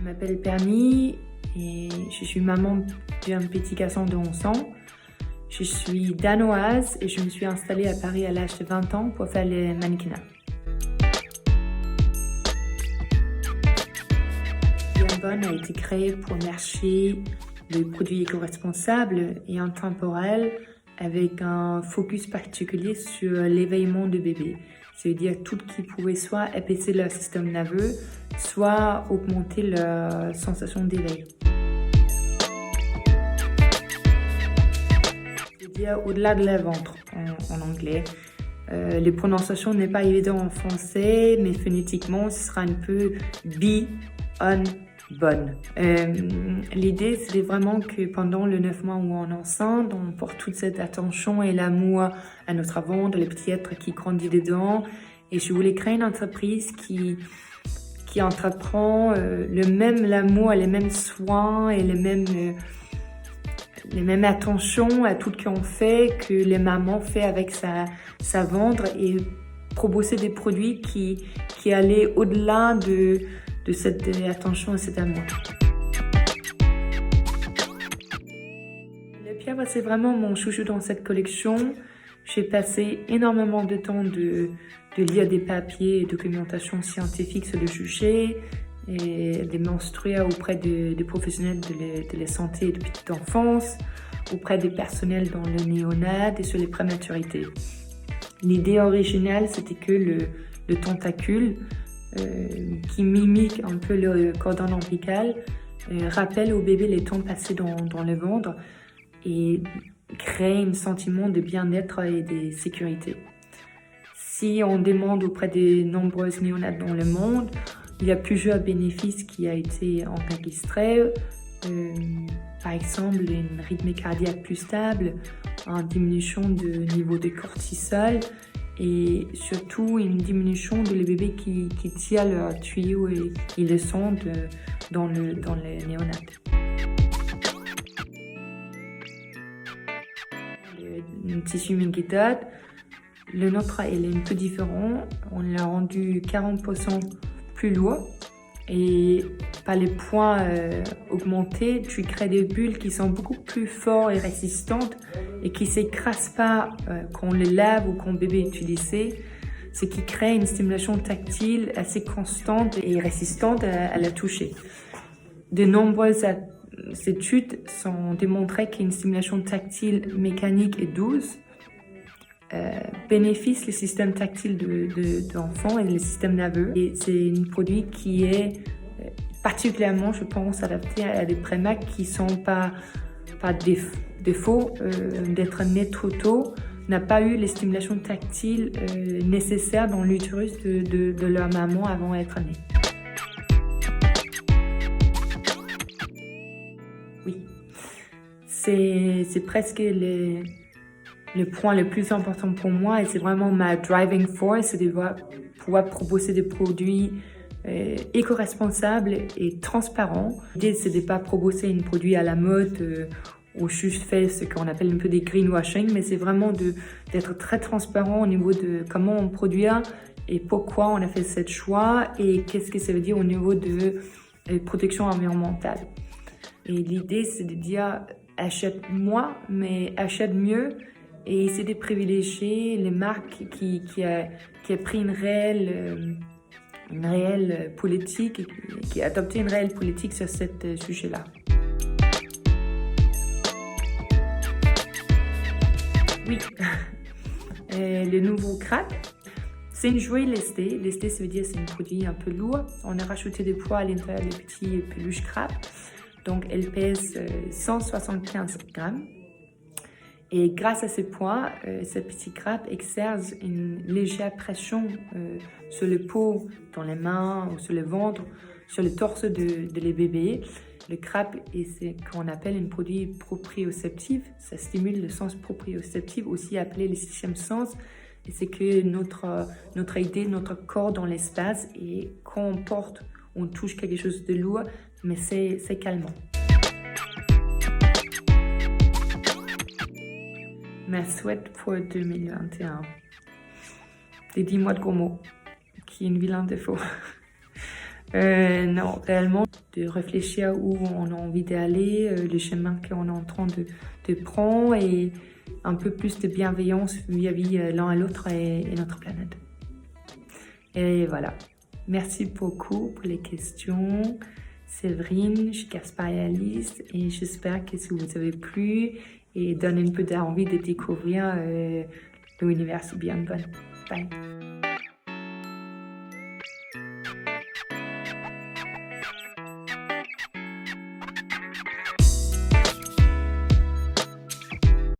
m'appelle Perny et je suis maman d'un petit garçon de 11 ans. Je suis danoise et je me suis installée à Paris à l'âge de 20 ans pour faire le mannequinat. Bonne a été créé pour marcher le produit éco-responsable et intemporel avec un focus particulier sur l'éveillement du bébé. C'est-à-dire tout qui pouvait soit épaissir leur système nerveux, soit augmenter leur sensation d'éveil. C'est-à-dire au-delà de la ventre en anglais. Les prononciations n'est pas évident en français, mais phonétiquement, ce sera un peu be, on, bonne. L'idée, c'est vraiment que pendant le 9 mois où on est enceinte, on porte toute cette attention et l'amour à notre ventre, les petits êtres qui grandissent dedans. Et je voulais créer une entreprise qui entreprend le même l'amour, les mêmes soins et les mêmes attentions à tout ce qu'on fait que les mamans font avec sa ventre et proposer des produits qui allaient au-delà de cette attention et cet amour. Le pierre, c'est vraiment mon chouchou dans cette collection. J'ai passé énormément de temps de lire des papiers et documentation scientifique sur le sujet et de m'instruire auprès des professionnels de la santé et de petite enfance, auprès des personnels dans le néonat et sur les prématurités. L'idée originale, c'était que le tentacule, qui mimique un peu le cordon ombilical, rappelle au bébé les temps passés dans le ventre et crée un sentiment de bien-être et de sécurité. Si on demande auprès des nombreuses néonates dans le monde, il y a plusieurs bénéfices qui ont été enregistrés. Par exemple, un rythme cardiaque plus stable, une diminution du niveau de cortisol et surtout une diminution de les bébés qui tirent leurs tuyaux et ils le sentent dans les néonates. Le tissu Mingitat, le nôtre il est un peu différent. On l'a rendu 40% plus lourd et par les points augmentés, tu crées des bulles qui sont beaucoup plus fortes et résistantes et qui ne s'écrasent pas quand on les lave ou quand le bébé est utilisé, ce qui crée une stimulation tactile assez constante et résistante à la toucher. De nombreuses études ont démontré qu'une stimulation tactile mécanique et douce bénéficie le système tactile de l'enfant et le système nerveux. Et c'est un produit qui est particulièrement, je pense, adapté à des prémacs qui ne sont pas défaut d'être nés trop tôt, n'a pas eu les stimulations tactiles nécessaires dans l'utérus de leur maman avant d'être nés. Oui, c'est presque le point le plus important pour moi et c'est vraiment ma driving force, c'est de pouvoir proposer des produits éco-responsables et transparents. L'idée, c'est de ne pas proposer un produit à la mode où je fais ce qu'on appelle un peu des greenwashing, mais c'est vraiment d'être très transparent au niveau de comment on produit et pourquoi on a fait ce choix et qu'est-ce que ça veut dire au niveau de protection environnementale. Et l'idée, c'est de dire achète moins, mais achète mieux et essayer de privilégier les marques qui a pris une réelle politique, qui a adopté une réelle politique sur ce sujet-là. Oui, le nouveau crap, c'est une jouet lestée. Lestée, ça veut dire c'est un produit un peu lourd. On a rajouté des poids à l'intérieur des petits peluches crap. Donc, elle pèse 175 grammes. Et grâce à ces poids, ce petit crap exerce une légère pression sur le peau, dans les mains ou sur le ventre, sur le torse de les bébés. Le crap est ce qu'on appelle un produit proprioceptif. Ça stimule le sens proprioceptif, aussi appelé le sixième sens. Et c'est que notre idée, notre corps dans l'espace, et quand on porte, on touche quelque chose de lourd, mais c'est calmant. Ma souhaite pour 2021. Les 10 mois de gros mots, qui est une vilain défaut. Non, réellement, de réfléchir où on a envie d'aller, le chemin qu'on est en train de prendre et un peu plus de bienveillance vis-à-vis l'un et l'autre et notre planète. Et voilà. Merci beaucoup pour les questions. Séverine, je suis Gaspard et Alice et j'espère que ça vous avez plu et donne un peu d'envie de découvrir l'univers Beyond Bon. Bye.